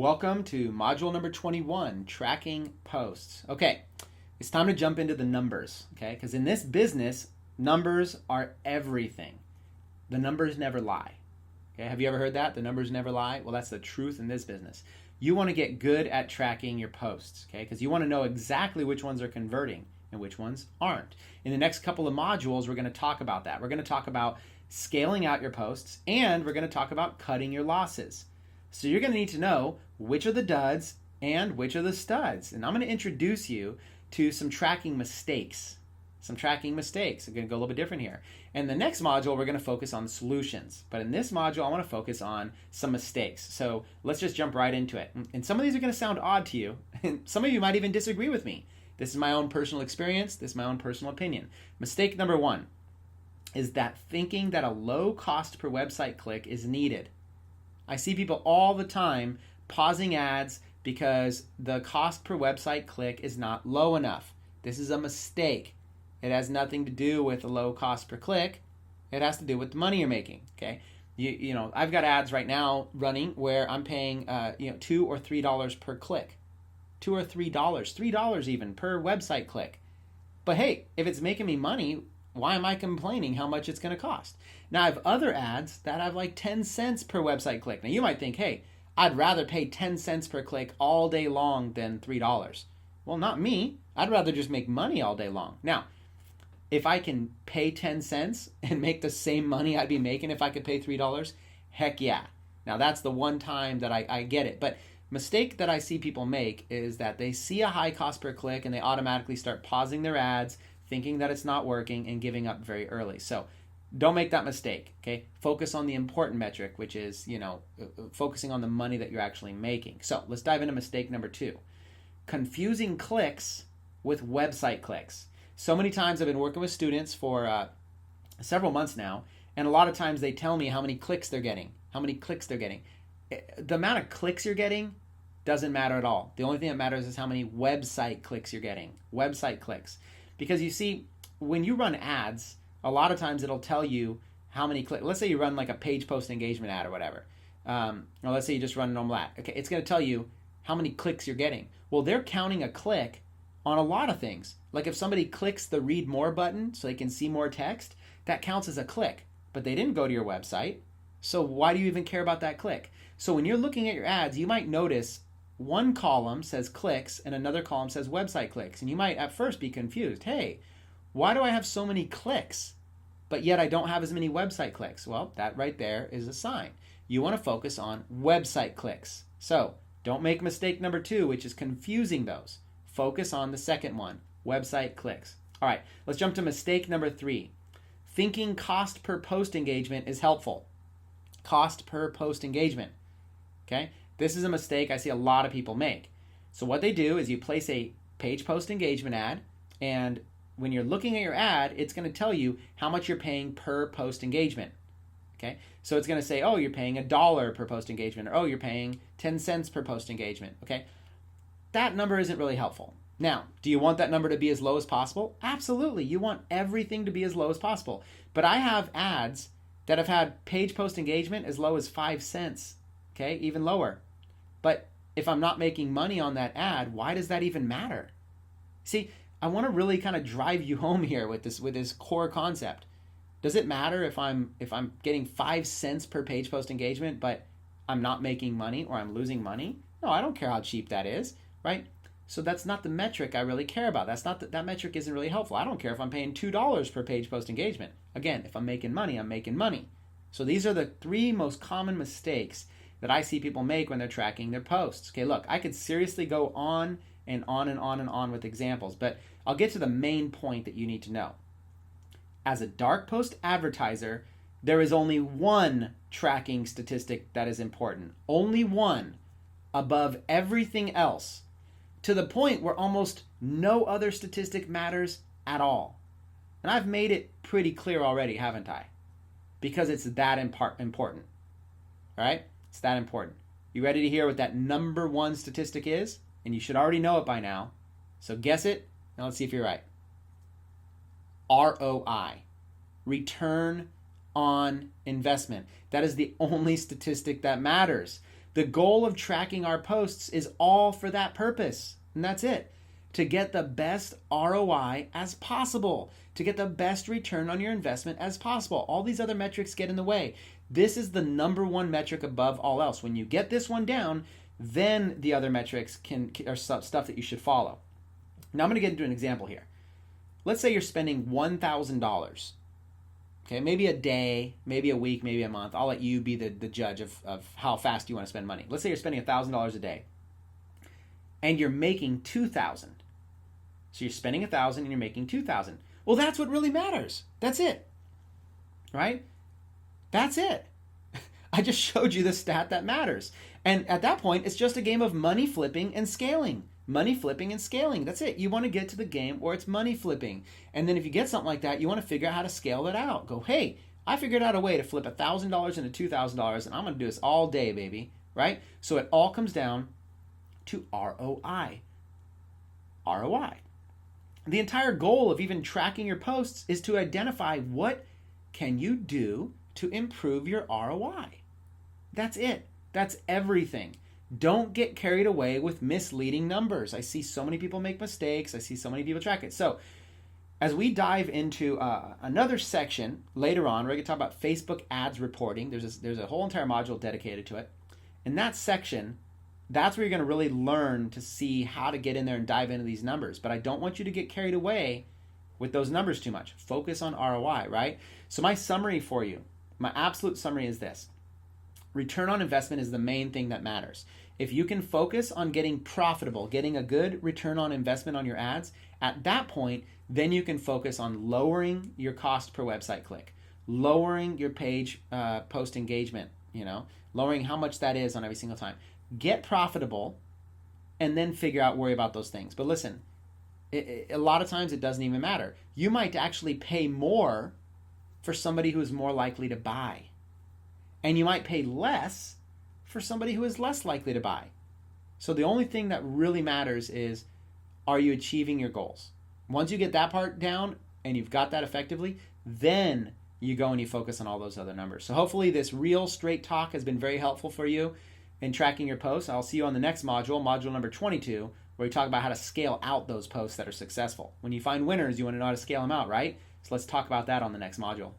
Welcome to module number 21, tracking posts. Okay, it's time to jump into the numbers, okay? Because in this business, numbers are everything. The numbers never lie. Okay, have you ever heard that? The numbers never lie? Well, that's the truth in this business. You want to get good at tracking your posts, okay? Because you want to know exactly which ones are converting and which ones aren't. In the next couple of modules, we're going to talk about that. We're going to talk about scaling out your posts, and we're going to talk about cutting your losses. So you're going to need to know which are the duds and which are the studs. And I'm going to introduce you to some tracking mistakes. I'm going to go a little bit different here. And the next module, we're going to focus on solutions. But in this module, I want to focus on some mistakes. So let's just jump right into it. And some of these are going to sound odd to you. And some of you might even disagree with me. This is my own personal experience. This is my own personal opinion. Mistake number one is that thinking that a low cost per website click is needed. I see people all the time pausing ads because the cost per website click is not low enough. This is a mistake. It has nothing to do with a low cost per click. It has to do with the money you're making. Okay, you know, I've got ads right now running where I'm paying $2 or $3 per click, $2 or $3 even per website click. But hey, if it's making me money, why am I complaining how much it's going to cost? Now I have other ads that have like 10 cents per website click. Now you might think, hey, I'd rather pay 10 cents per click all day long than $3. Well, not me. I'd rather just make money all day long. Now, if I can pay 10 cents and make the same money I'd be making if I could pay $3, heck yeah. Now that's the one time that I get it. But mistake that I see people make is that they see a high cost per click and they automatically start pausing their ads, thinking that it's not working and giving up very early. So don't make that mistake, okay? Focus on the important metric, which is, focusing on the money that you're actually making. So let's dive into mistake number two. Confusing clicks with website clicks. So many times I've been working with students for several months now, and a lot of times they tell me how many clicks they're getting. The amount of clicks you're getting doesn't matter at all. The only thing that matters is how many website clicks you're getting. Website clicks. Because you see, when you run ads, a lot of times it'll tell you how many clicks. Let's say you run like a page post engagement ad or whatever. Or let's say you just run a normal ad. Okay, it's going to tell you how many clicks you're getting. Well, they're counting a click on a lot of things. Like if somebody clicks the read more button so they can see more text, that counts as a click. But they didn't go to your website. So why do you even care about that click? So when you're looking at your ads, you might notice one column says clicks and another column says website clicks. And you might at first be confused. Hey, why do I have so many clicks, but yet I don't have as many website clicks? Well, that right there is a sign. You want to focus on website clicks. So don't make mistake number two, which is confusing those. Focus on the second one, website clicks. All right, let's jump to mistake number three. Thinking cost per post engagement is helpful. Cost per post engagement. Okay, this is a mistake I see a lot of people make. So what they do is you place a page post engagement ad, and when you're looking at your ad, it's going to tell you how much you're paying per post engagement. Okay, so it's going to say, oh, you're paying $1 per post engagement, or oh, you're paying 10 cents per post engagement. Okay, that number isn't really helpful. Now, do you want that number to be as low as possible? Absolutely. You want everything to be as low as possible. But I have ads that have had page post engagement as low as 5 cents, okay, even lower. But if I'm not making money on that ad, why does that even matter? See, I want to really kind of drive you home here with this core concept. Does it matter if I'm getting 5 cents per page post engagement, but I'm not making money or I'm losing money? No, I don't care how cheap that is, right? So that's not the metric I really care about. That metric isn't really helpful. I don't care if I'm paying $2 per page post engagement. Again, if I'm making money, I'm making money. So these are the three most common mistakes that I see people make when they're tracking their posts. Okay, look, I could seriously go on and on and on and on with examples, but I'll get to the main point that you need to know. As a dark post advertiser, there is only one tracking statistic that is important. Only one above everything else, to the point where almost no other statistic matters at all. And I've made it pretty clear already, haven't I? Because it's that important. All right? It's that important. You ready to hear what that number one statistic is? And you should already know it by now. So guess it, and let's see if you're right. ROI, return on investment. That is the only statistic that matters. The goal of tracking our posts is all for that purpose. And that's it. To get the best ROI as possible, to get the best return on your investment as possible. All these other metrics get in the way. This is the number one metric above all else. When you get this one down, then the other metrics are stuff that you should follow. Now I'm going to get into an example here. Let's say you're spending $1,000. Okay, maybe a day, maybe a week, maybe a month. I'll let you be the judge of how fast you want to spend money. Let's say you're spending $1,000 a day and you're making $2,000. So you're spending $1,000 and you're making $2,000. Well, that's what really matters. That's it. Right? That's it. I just showed you the stat that matters. And at that point, it's just a game of money flipping and scaling. Money flipping and scaling. That's it. You want to get to the game where it's money flipping. And then if you get something like that, you want to figure out how to scale that out. Go, hey, I figured out a way to flip $1,000 into $2,000 and I'm going to do this all day, baby. Right? So it all comes down to ROI. ROI. The entire goal of even tracking your posts is to identify what can you do to improve your ROI. That's it. That's everything. Don't get carried away with misleading numbers. I see so many people make mistakes. I see so many people track it. So as we dive into another section later on, we're going to talk about Facebook ads reporting. There's a whole entire module dedicated to it. In that section, that's where you're going to really learn to see how to get in there and dive into these numbers. But I don't want you to get carried away with those numbers too much. Focus on ROI, right? So my summary for you, my absolute summary is this. Return on investment is the main thing that matters. If you can focus on getting profitable, getting a good return on investment on your ads, at that point, then you can focus on lowering your cost per website click, lowering your page post engagement, lowering how much that is on every single time. Get profitable and then worry about those things. But listen, a lot of times it doesn't even matter. You might actually pay more for somebody who is more likely to buy. And you might pay less for somebody who is less likely to buy. So the only thing that really matters is, are you achieving your goals? Once you get that part down and you've got that effectively, then you go and you focus on all those other numbers. So hopefully this real straight talk has been very helpful for you in tracking your posts. I'll see you on the next module number 22, where we talk about how to scale out those posts that are successful. When you find winners, you want to know how to scale them out, right? So let's talk about that on the next module.